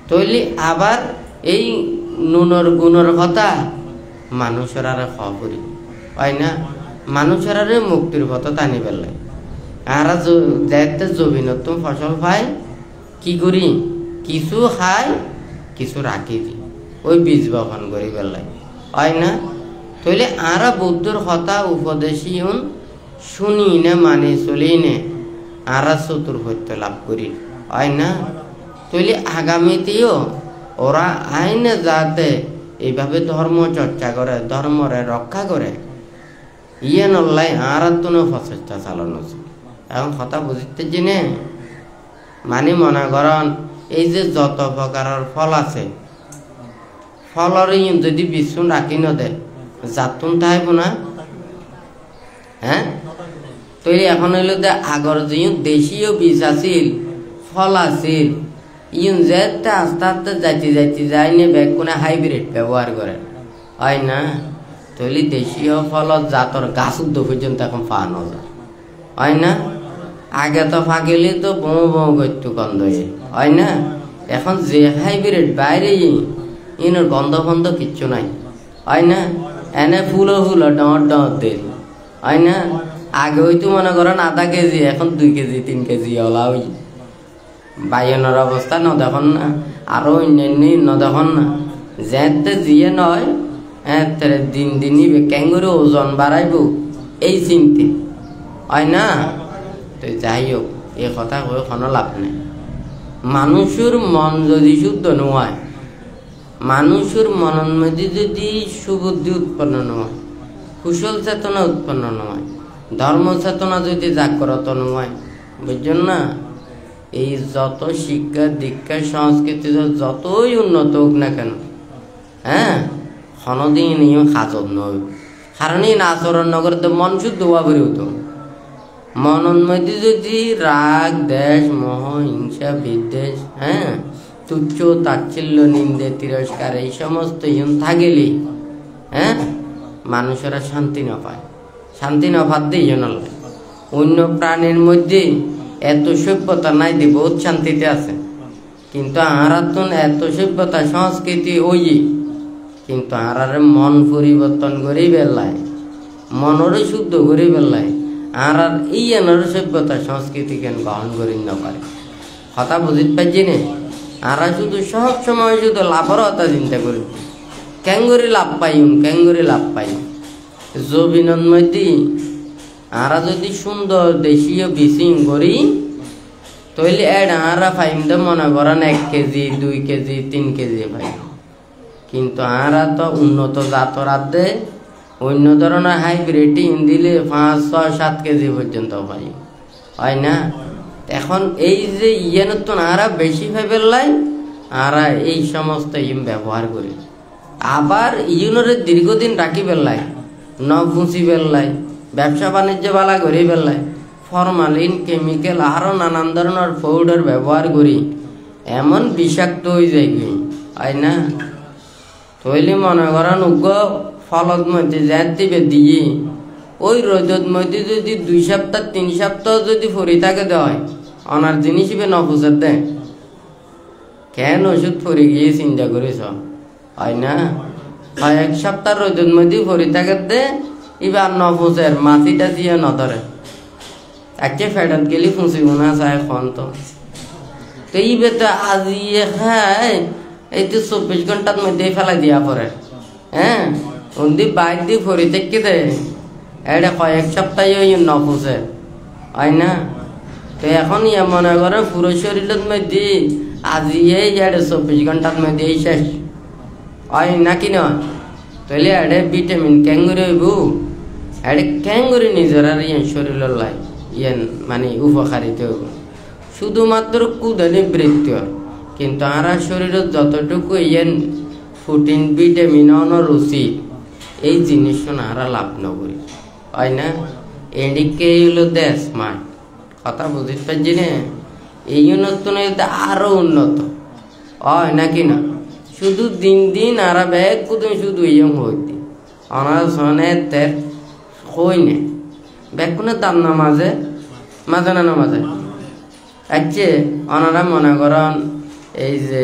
তৈলি আবার এই নুনের গুণের কথা মানুষের আর খবরি হয় না, মানুষের আর মুক্তির পথ টানি পেলাই। আর যাতে জমিনত ফসল পায় কি করি, কিছু খায় কিছু রাখি দি, ওই বীজ বপন করি পেলাই হয় না। তৈলে আর বুদ্ধর কথা উপদেশী হন শুনি নে মানি চলি নে আর চতুর্ভত্য লাভ করি হয় না। তৈলে আগামীতেও ওরা আইনে যাতে এইভাবে ধর্ম চর্চা করে, ধর্মরে রক্ষা করে, ইয়ে নল্লাই আর তো প্রচেষ্টা চালানো। এখন কথা বুঝতে জিনে মানে মনে করেন এই যে যত প্রকারের ফল আছে, ফলর যদি বিছুন রাখি নদে যাতুন তাইব না। হ্যাঁ তৈরি এখন হইল যে আগর যে দেশীয় বীজ আছিল ফল আসিল ইউন যেতে আস্তে আস্তে যাইতে যাই নে ব্যাগ কোনে হাইব্রিড ব্যবহার করে হয় না তৈলি দেশীয় ফলত জাতর গাছ উদ্যোগ পর্যন্ত এখন পাওয়া যায় হয় না আগে তো ফাঁকিলে তো বউ বউ করতো গন্ধ হয় না এখন যে হাইব্রিড বাইরে ইনোর গন্ধ ফন্ধ কিচ্ছু নাই হয় না এনে ফুলো ডর ডর দিল হয় না আগে হয়তো মনে করেন আধা কেজি এখন 2 কেজি 3 কেজি ওলা ওই বাইনের অবস্থা ন দেখুন না আরো অন্যান্য ন দেখুন না যেতে জিয়ে নয় দিন দিনই ক্যাঙ্গুরি ওজন বাড়াইব এই চিন্তে হয় না তো যাই হোক এই কথা কয়ে কোনো লাভ নেই মানুষের মন যদি শুদ্ধ নয় মানুষের মনের মধ্যে যদি সুবুদ্ধি উৎপন্ন নয় কুশল চেতনা উৎপন্ন নয় ধর্ম চেতনা যদি জাগ্রত নয় বুঝছেন না এই যত শিক্ষা দীক্ষা সংস্কৃতি যতই উন্নত হোক না কেন হ্যাঁ কোনোদিন হাজত নয় কারণ এই আচরণ নগরতে মন শুদ্ধ হওয়া বেরোতো মনের মধ্যে যদি রাগ দেশ মোহ হিংসা বিদ্বেষ হ্যাঁ তুচ্ছ তাচ্ছিল্য নিন্দে তিরস্কার এই সমস্ত থাকলে হ্যাঁ মানুষেরা শান্তি না পায় শান্তি না পাতে অন্য প্রাণীর মধ্যে এত সভ্যতা নাই দিয়ে বহুত শান্তিতে আছে কিন্তু আরাতন এত সভ্যতা সংস্কৃতি ওই কিন্তু আর মন পরিবর্তন করে বেলায় মনরে শুদ্ধ করে বেলায় আর এই এনার সভ্যতা সংস্কৃতি কেন গ্রহণ করি না পারে কথা বুঝতে পারছি না আর শুধু সব সময় শুধু লাভের কথা চিন্তা করি ক্যাঙ্গুরি লাভ পাই জবিনের মধ্যে আর যদি সুন্দর দেশীয় বিচিং করি তাহলে আরা পাইম তো মনে করেন 1 কেজি 2 কেজি 3 কেজি পাই কিন্তু আরা তো উন্নত জাতর আদে অন্য ধরনের হাইব্রিড দিলে 5, 6, 7 কেজি পর্যন্ত পাই হয় না এখন এই যে নতুন আরা বেশি ফেবেলাই আরা এই সমস্ত ব্যবহার করি আবার ইউনরে দীর্ঘদিন রাখি বেলায় ন ফুঁসি বেলায় ব্যবসা বাণিজ্য বালা করি বেলায় ফরমালিন কেমিক্যাল আরো নানান ধরনের পাউডার ব্যবহার করি এমন বিষাক্ত হয়ে যায় হয় না তৈলি মনে করেন উগ্র ফলত মধ্যে জ্যাদ দিবে দিয়ে ওই রোদত মধ্যে যদি 2 সপ্তাহ 3 সপ্তাহ যদি ফরি থাকে দেয় অনার জিনিস নফুসের দেয় কেন ওষুধ ফরি গিয়ে চিন্তা করেছ হয় না হয় 1 সপ্তাহ রোদত মধ্যে ফরি থাকে দে এবার নফুসের মাছিটা দিয়ে নধরে একে ফেডত গেলে ফুঁসিব না চায় খন তো এই বেটা আজিয়ে খায় এই তো 24 ঘন্টার মধ্যে ফেলাই দিয়া পরে হ্যাঁ ওন্দি বাইর দিয়ে ফরি থেকে দে এটা কয়েক সপ্তাহে ওই নফুসে হয় না তো এখন মনে করে পুরো শরীরের মধ্যে আজিয়ে 24 ঘন্টার মধ্যে শেষ হয় নাকি না তাহলে এটা ভিটামিন ক্যাঙ্গুরি হইব এটা ক্যাঙ্গুরি নিজের আর শরীরের লাই মানে উপকারিত হইব শুধুমাত্র কুদানি বৃত্ত কিন্তু আর শরীরের যতটুকু প্রোটিন ভিটামিন রুচি এই জিনিস আর লাভ নকরি হয় না এদিকে হলো দেশ মাঠ কথা বুঝতে পারছি না এই নতুন আরো উন্নত হয় নাকি না শুধু দিন দিন আর ব্যাগ কুদুম শুধু হইতে অনার সনে তের হই না ব্যাগ কোনো দাম না মাঝে না মাঝে আচ্ছা ওনারা মনে করেন এই যে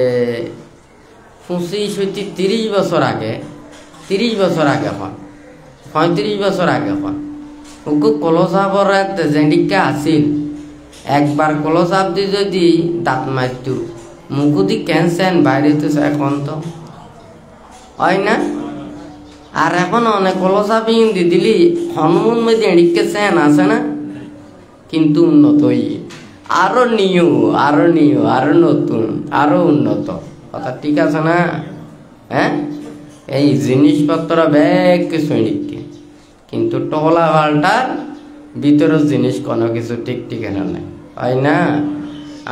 25-30 বছর আগে 30 বছর আগে এখন 35 বছর আগে এখন ওকে কলসাপর যেদিকে আসিল একবার কলসাপ দিয়ে যদি দাঁত মারত মুখুদি ক্যান্সার বাইরে তো এখন তো হয় না আর এখন অনেক কলসাপ দি দিলি হনুমান মধ্যে এদিকে সেন আছে না কিন্তু উন্নত আরো নিউ আরো নতুন আরো উন্নত কথা ঠিক আছে না হ্যাঁ এই জিনিসপত্র ব্যাগ কিছু নিকে কিন্তু টলা পাল্টার ভিতরের জিনিস কোনো কিছু ঠিক ঠিকানা নাই হয় না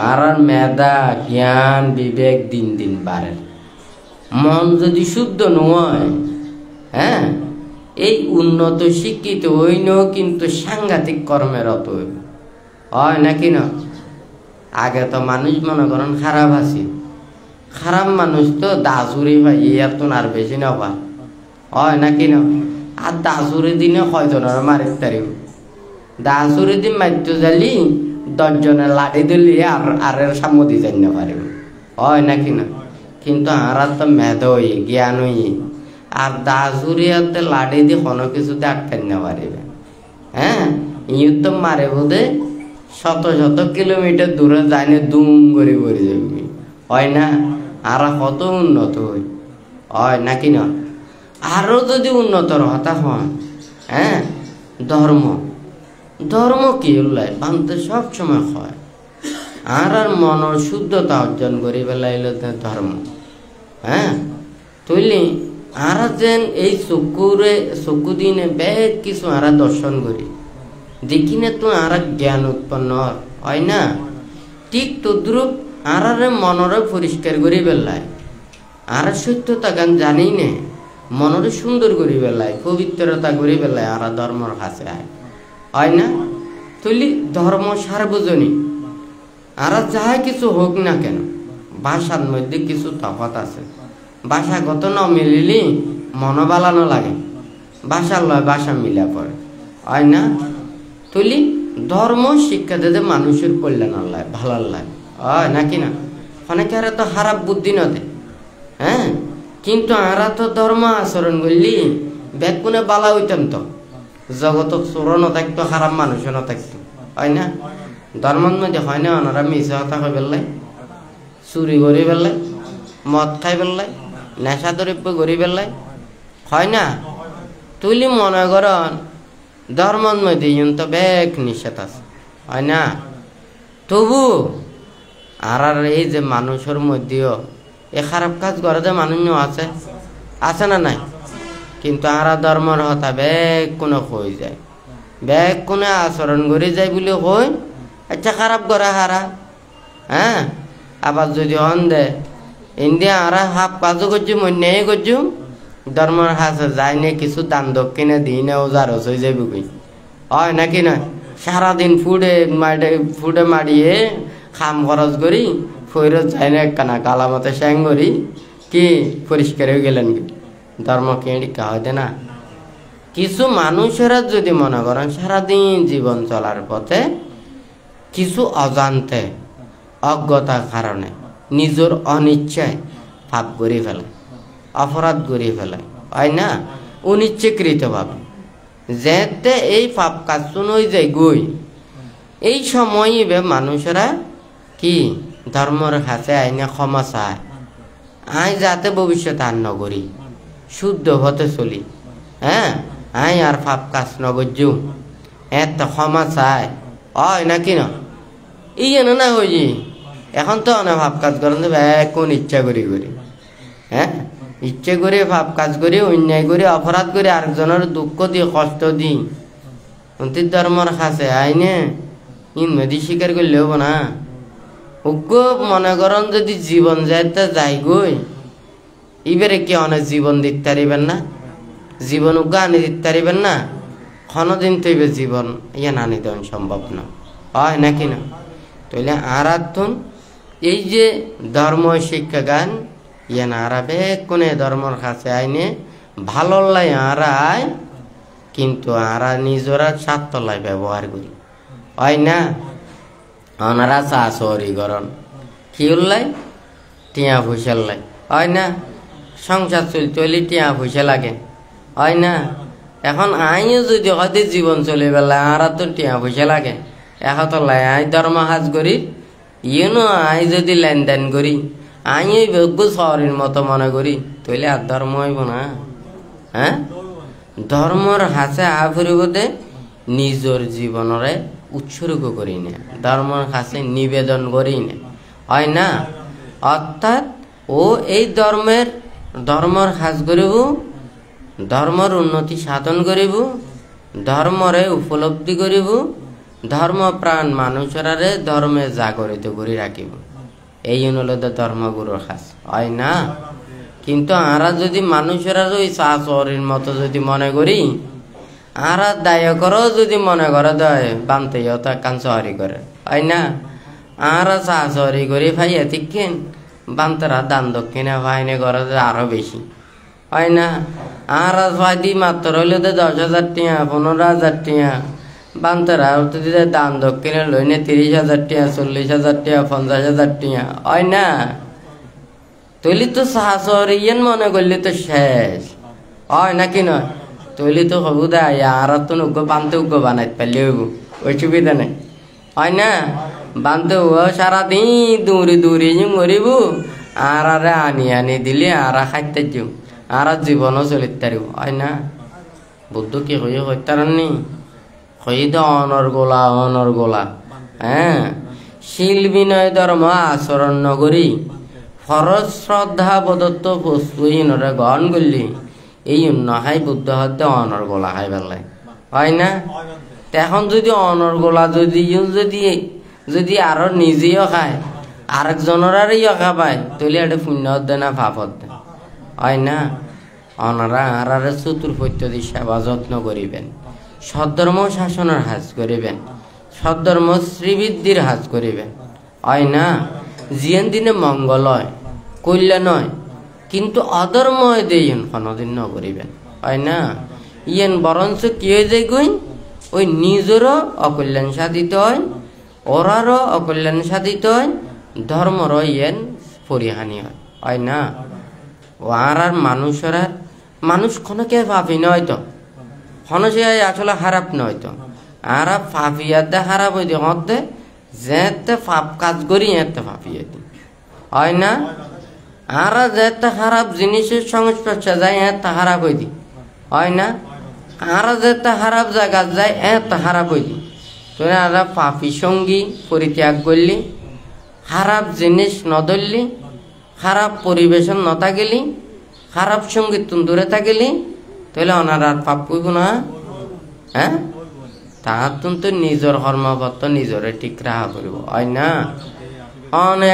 আর মেধা জ্ঞান বিবেক দিন দিন বাড়ে মন যদি শুদ্ধ নয় হ্যাঁ এই উন্নত শিক্ষিত হইন কিন্তু সাংঘাতিক কর্মের অত হয় নাকি না আগে তো মানুষ মনে করেন খারাপ আছে, খারাপ মানুষ তো দাসুরি ভাই ইয়ার তো আর বেশি না পা হয় নাকি না। আর দাসুরি দিনে কয়জনের মারিত তারিব, দাসুরি দিন মারত জালি 10 জনের লাঠি দিলি আর সামদি যাই না পারিব, হয় নাকি না। কিন্তু আরা তো মেধ হই জ্ঞান হই, আর দাসুরিয়াতে লাঠি দিয়ে কোনো কিছুতে আটকাই না পারিবে। হ্যাঁ, ইউ তো মারে বোধে শত শত কিলোমিটার দূরে যায় না, দুম করে পড়ে যাবি, হয় না। আর কত উন্নত হই, হয় নাকি না। আরো যদি উন্নতর হতা হন, হ্যাঁ, ধর্ম ধর্ম কি উল্লাই বানতে সব সময় হয়। আর মনের শুদ্ধতা অর্জন করি বেলাইল ধর্ম। হ্যাঁ, তুইলি আর যেন এই চকু দিনে বেশ কিছু আর দর্শন করি দেখি না, তো আর জ্ঞান উৎপন্ন হয় না। ঠিক তদ্রুপ আর মনরে পরিষ্কার করি বেলায়, আর সত্যতা গান জানি নে মনরে সুন্দর করি বেলায়, পবিত্রতা করি বেলায় আর ধর্মর কাছে হয় না। তুইলি ধর্ম সার্বজনীন, আর যাই কিছু হোক না কেন ভাষার মধ্যে কিছু তফাৎ আছে। ভাষাগত ন মিলিলি মন বালানো লাগে, ভাষার লয় ভাষা মিলা পড়ে, হয় না। তুইলি ধর্ম শিক্ষা দিতে মানুষের কল্যাণ লাগে, ভালো লাগে, হয় নাকি না। অনেকে আর তো খারাপ বুদ্ধি না দে, হ্যাঁ, কিন্তু আরা তো ধর্ম আচরণ করলি ব্যাকুনে বালা হইতাম তো, জগত চোরও ন থাকতো, খারাপ মানুষও ন থাকতো, হয় না। ধর্মের মধ্যে হয় না ওনারা মিশা কথা কই পেলাই, চুরি করে পেলাই, মদ খাই পেলাই, নেশা দ্রব্য করে পেলাই, হয় না। তুইলি মনে করেন ধর্মের মধ্যে তো বেগ নিষেধ আছে, হয় না। তবু আর এই যে মানুষের মধ্যেও এই খারাপ কাজ করে যে মানুষ আছে, আছে না নাই। কিন্তু আর ধর্মের হতা বেগ কোনো হয়ে যায়, বেগ কোনে আচরণ করে যায় বলে কই, আচ্ছা খারাপ করে হারা। হ্যাঁ, আবার যদি হন দে ইন্ডিয়া আর হাফ কাজও করছু মন্যায় করছু, ধর্মের হাসে যাই নে কিছু দান দক্ষিণে দিই না, ওজার হয়ে যাবি কই, হয় নাকি নয়। সারাদিন ফুডে মারিয়ে খাম খরচ করি ফৈরত যাই না একখানা কালামতে স্যাং করি কি পরিষ্কার হয়ে গেলেন কি, ধর্ম কেড়ি হয় না। কিছু মানুষেরা যদি মনে করেন সারাদিন জীবন চলার পথে কিছু অজান্তে অজ্ঞতার কারণে নিজের অনিচ্ছায় পাপ করে ফেলে, অপরাধ করে ফেলে, হয় না। অনিচ্ছাকৃতভাবে যেতে এই পাপ কাজ শুনই যায় গই, এই সময় মানুষেরা কি ধর্মের কাছে আইনে ক্ষমা চায়, আই যাতে ভবিষ্যতে আর নগরী শুদ্ধ হতে চলি, হ্যাঁ, আই আর পাপ কাজ নগরজু এত ক্ষমা চায়, হয় নাকি না। ইয়ে না হই এখন তো অনেক ভাব কাজ করেন কোন ইচ্ছা করি করি, হ্যাঁ, ইচ্ছে করে ভাব কাজ করি, অন্যায় করে, অপরাধ করে, আরেকজনের দুঃখ দিয়ে কষ্ট দিই, অন্তির ধর্মর কাছে আইনে ইনমেদি স্বীকার করলে হবো না। উগ্র মনে করেন যদি জীবন যাইতে যাই গই, এবারে কি অনেক জীবন দিতে পারিবেন না, জীবন উগ্র আনি দিতে পারিবেন না, কোনোদিন তো এবার জীবন ইয়ে আনি দেওয়া সম্ভব না, হয় নাকি না। তাইলে আরাধন এই যে ধর্ম শিক্ষা গান ইয়ান আরাবে কোনে ধর্মর কাছে আইনে ভালো লাই আয়, কিন্তু আরা নিজরা স্বার্থলাই ব্যবহার করি, হয় না। ওনারা চা চরি করন কি উল্লাই টিয়া পয়সা লাই, হয় না। সংসার চলতে হলে টিয়া পয়সা লাগে, হয় না। এখন আইও যদি হয়তো জীবন চলে বেলা আর তো টিয়া পয়সা লাগে, এখন তো লাই আই ধর্ম হাজ করি, ইয়েনো আই যদি লেনদেন করি, আই ওই যোগ্য শহরের মতো মনে করি, তৈলে আর ধর্ম হইব না। হ্যাঁ, ধর্মর হাসে আফরিবতে নিজের জীবনরে উৎসর্গ করি না, ধর্মর কাছে নিবেদন করি না, হয় না। অর্থাৎ ও এই ধর্মর কাজ করিব, ধর্মর উন্নতি সাধন করিব, ধর্মরে উপলব্ধি করিব, ধর্মপ্রাণ মানুষরারে ধর্মে জাগরিত করে রাখিব, এই হলো ধর্মগুরুর কাজ, হয় না। কিন্তু আরা যদি মানুষেরা ওই চা চরির মতো যদি মনে করি, আরা দায় করো যদি মনে করে দেয় বানতে কান চহরি করে, হয় না। আরা চাচরি করে ফাইয়া ঠিকেন বান্তরা দান দক্ষিণা ফাইনে করে আরো বেশি হয় না। আরা ফাইদি মাত্র হইলে তো 10,000 টিয়া 15,000 টিয়া বান্তরা দিতে দান দক্ষিণে লইনে 30,000 টিয়া 40,000 টিয়া 50,000 টিয়া হয় না। তৈলি তো চাচরি ইয়েন মনে করলে তো শেষ হয় নাকি নয়। তৈলি তো হবু দেয় আর তো উগ্র বানতে উগ্র বানাইতে পারলে হইব অসুবিধা নেই হয় না। বানতে সারাদিন দৌড়ি দৌড়ি মরিব আর আনি আনি দিলে আর খাইতে যাও আর জীবনও চলিতে পারিব হয় না। বুদ্ধ কি হয়ে হইতারনি হই তো অনর গোলা হ্যাঁ। শিল বিনয় ধর্ম আচরণ নগরী ফরজ শ্রদ্ধা বদত্ত বস্তুহীনরে গ্রহণ করলি এই নহাই বুদ্ধ হতে অনর গোলা খাই পেলাই হয় না। এখন যদি অনর গোলা যদি আরো নিজেও খায় আরেকজনের আর ইয়ে খাবায় তাহলে এটা পুণ্য হতে না পাপ হতে হয় না। অনারা আর চতুর্পত্য দিয়ে সেবা যত্ন করিবেন, সদ্ধর্ম শাসনের হাজ করিবেন, সদ্ধর্ম শ্রীবৃদ্ধির হাজ করিবেন হয় না। জিয়ান দিনে মঙ্গল হয় কল্যাণ হয় কিন্তু অধর্ময় দিয়ে কোনোদিন ন করিবেন হয় না। ইয়েন বরঞ্চ কি হয়ে যায় গই ওই নিজেরও অকল্যাণ সাধিত হয় ওরারও অকল্যাণ সাধিত হয় ধর্মর ইয়েন পরিহানি হয় না। ও আর মানুষ কোনকে পাপি নয় তো কোন সে আসলে খারাপ নয় তো আর পাপিয়াতে খারাপ হইতে হতে যেতে পাপ কাজ করি এতে পাপিয়ে দি হয় না। আর যেতে খারাপ জিনিসের সংস্পর্শে যায় এত খারাপ হই দি হয় না। আর যেতে খারাপ জায়গা যায় এত খারাপ হই দি তুই আর পাপি সঙ্গী পরিত্যাগ করলি খারাপ জিনিস নধরলি খারাপ পরিবেশন নতা গেলি খারাপ সঙ্গীত তুমি দূরে থাকিলি তাহলে ওনার আর পাপ কইব না হ্যাঁ। তাহার তো নিজের কর্মপত্র নিজরে ঠিক রাখা করিব হয় না।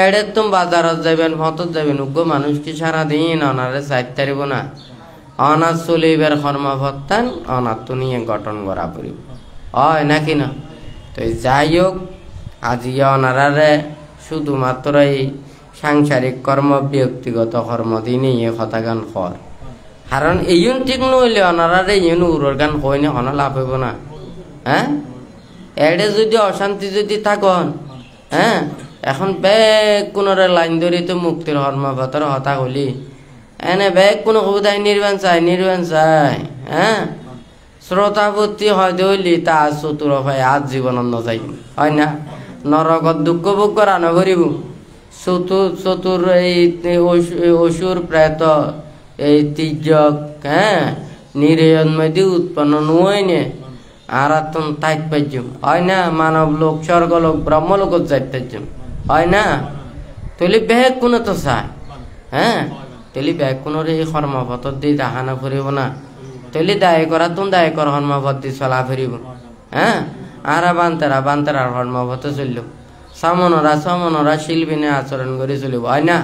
এড়ে তুমি বাজারত যাবেন হতত যাবেন উগ্র মানুষ কি সারাদিন অনারে চাইতে পারিব না। অনার চলিবার কর্মপত্তান অনার তো নিয়ে গঠন করা পড়িব হয় নাকি না। তো যাই হোক আজি অনারারে শুধুমাত্র এই সাংসারিক কর্ম ব্যক্তিগত কর্ম দিনে এ কথা গান কর কারণ এইন ঠিক নইলে অনারারে ইন উড়োর গান কই না হনা লাভ হইব না হ্যাঁ। এডে যদি অশান্তি যদি থাকন হ্যাঁ এখন বেগ কোনরে লাইন ধরি তো মুক্তির কর্মপত্র হতা হলি এনে বেগ কোনো কবিতায় নির্বাণ চাই হ্যাঁ। শ্রোতাপত্তি হয়তো হইলি তা চতুর ভাই আজ জীবন যাই হয় না। নরকত দুঃখ ভোগ করা নকরিব চতুর এই অসুর প্রেত এই তির্যক হ্যাঁ নিরয়ন্ময় উৎপন্ন নয় নে আর তাইত পাইছুম হয় না। মানব লোক স্বর্গলোক ব্রহ্মলোক যাইতে হয় না। তলি বেগ কোনো তো চাই হ্যাঁ তলি বেগ কোনো এই কর্মপত্র দিয়ে দেখানো ফুরিব না তলি দায় করা তুমি দায় কর কর্মপত্র দিয়ে চলা ফুরিব হ্যাঁ। আর বান্তারার কর্মপত্র চলল সমনরা শিল্পীনে আচরণ করে চলিব হয় না।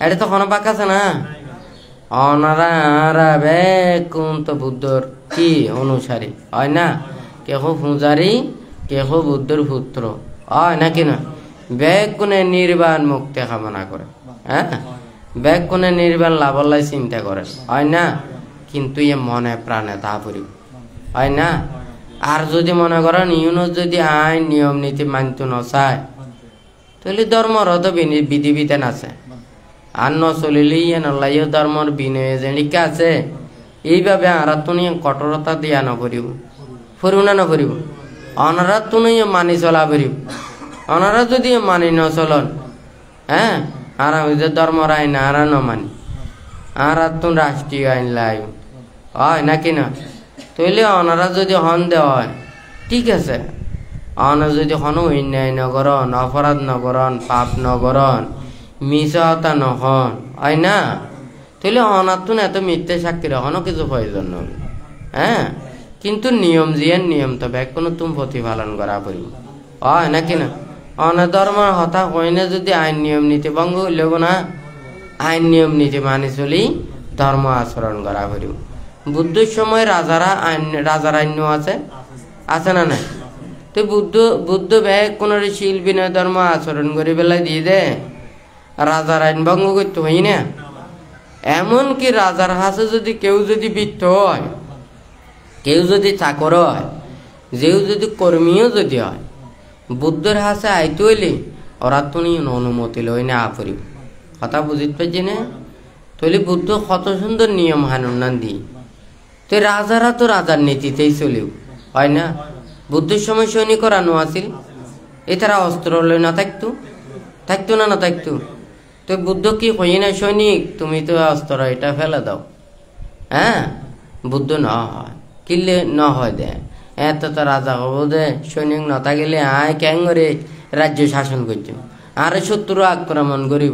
এটা তো কোনো বাক আছে না। অনারা বেগ কোন তো বুদ্ধর কি অনুসারী হয় না। কেহ পূজারী কেহ বুদ্ধর পুত্র হয় নাকি না। বেগ কোনে নির্বাণ মুক্তি কামনা করে হ্যাঁ। বেগ কোনে নির্বাণ লাভলাই চিন্তা করে হয় না। কিন্তু এ মনে প্রাণে তা পড়িব হয় না। আর যদি মনে করেন ইউনো যদি আইন নিয়ম নীতি মানত নচায় তাহলে ধর্মর তো বিধি বিধান আছে আর নচলিলে ইয়ে নলাইও ধর্মর বিনয় যেনিকা আছে এইভাবে আরা তো নিয়ে কঠোরতা দিয়া নকরিব ফুরিব না নকরিব অনারা তো নিয়ে মানি চলা ফুরিব। অনারা যদি মানি নচলন হ্যাঁ আর আমি যে ধর্মর আইন আর নমানি আর তো রাষ্ট্রীয় আইন লাই হয় নাকি না। তৈলে অনারা যদি হন দেওয়া হয় ঠিক আছে। অনা যদি কোনো অন্যায় নগরণ অপরাধ নগরণ পাপ নগরণ মিছা হতা নহন হয় না তাহলে অনাতুন এত মিথ্যে সাক্ষী রাখানো কিছু প্রয়োজন নয় হ্যাঁ। কিন্তু নিয়ম জিয়ান নিয়ম তো ব্যাগ কোনো তুমি প্রতিপালন করা পড়িব হয় নাকি না। অনধর্মের হতা হইনে যদি আইন নিয়ম নীতি ভঙ্গ হইলেও না আইন নিয়ম নীতি মানি চলি ধর্ম আচরণ করা পড়িব। বুদ্ধের সময় রাজারা আইন আছে না নাই তো বুদ্ধ ব্যাগ কোন শিল বিনয় ধর্ম আচরণ করে বেলায় দিয়ে দে রাজার আইন ভঙ্গ করতে হই না। এমনকি রাজার হাসে যদি কেউ যদি বৃত্ত হয়, কেউ যদি চাকর হয়, যেও যদি কর্মীও যদি হয়, বুদ্ধের হাসে আইতে হইলে ওরা তুমি অনুমতি লই না আপরিব। কথা বুঝিতে পারছি না? তাহলে বুদ্ধ কত সুন্দর নিয়ম হানুন দি। তো রাজারা তো রাজার নীতিতেই চলিও, হয় না? বুদ্ধের সময় সৈনিক করানো আছিল, এছাড়া অস্ত্র লই না থাকতো, থাকতো না থাকতো। তো বুদ্ধ কি কই না, সৈনিক তুমি তো অস্ত্র এটা ফেলে দাও। হ্যাঁ, বুদ্ধ ন হয় কিনলে ন হয় দে এত তো রাজা হব দে সৈনিক ন থাকিলে আয় ক্যাং করে রাজ্য শাসন করছো, আরে শত্রু আক্রমণ করিব,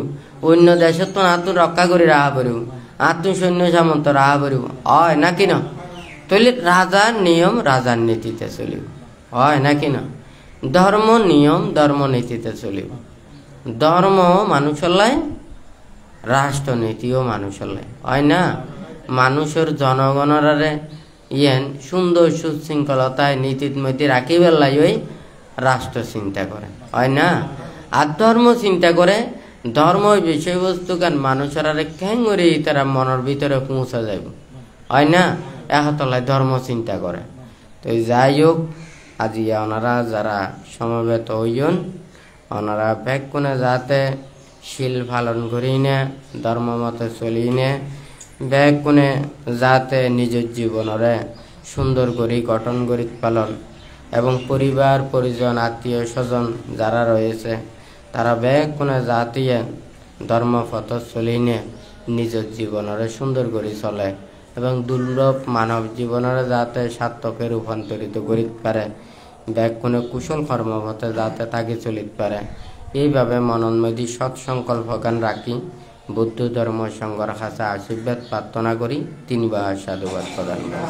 অন্য দেশের তো আত্ম রক্ষা করে রাহা পারিব, আত্ম সৈন্য সামন্ত রাহা পারিব, হয় নাকি না? তাহলে রাজার নিয়ম রাজার নীতিতে চলিব, হয় নাকি না? ধর্ম নিয়ম ধর্ম নীতিতে চলিব। ধর্ম মানুষের লাই, রাষ্ট্রনীতিও মানুষের লাই, হয় না? মানুষের জনগণরে ইয়েন সুন্দর সুশৃঙ্খলতায় নীতির মধ্যে রাখিবার লাই ওই রাষ্ট্র চিন্তা করে, হয় না? আর ধর্ম চিন্তা করে ধর্ম বিষয়বস্তু গান মানুষের ক্যাঙ্গরে তারা মনের ভিতরে পৌঁছা যাইব, হয় না? এতলায় ধর্ম চিন্তা করে। তো যাই হোক, আজি ওনারা যারা সমবেত হইন, ওনারা ব্যাকুণে যাতে শিল পালন করি নে, ধর্ম মতে চলি নে, ব্যাকুণে যাতে নিজের জীবনরে সুন্দর করে গঠন করি পালন, এবং পরিবার পরিজন আত্মীয় স্বজন যারা রয়েছে তারা ব্যাকুণে জাতিয়ে ধর্মপথ চলি নে নিজের জীবনরে সুন্দর করে চলে, এবং দুর্লভ মানব জীবনের যাতে সার্থকে রূপান্তরিত করিতে পারে, ব্যাকুণে কুশল কর্মপথে যাতে তাকে চলিতে পারে, এইভাবে মনন্মধ্যে সৎ সংকল্প গান রাখি বুদ্ধ ধর্ম সংঘর কাছে আশীর্বাদ প্রার্থনা করি। 3 বার সাধুবাদ প্রদান করি।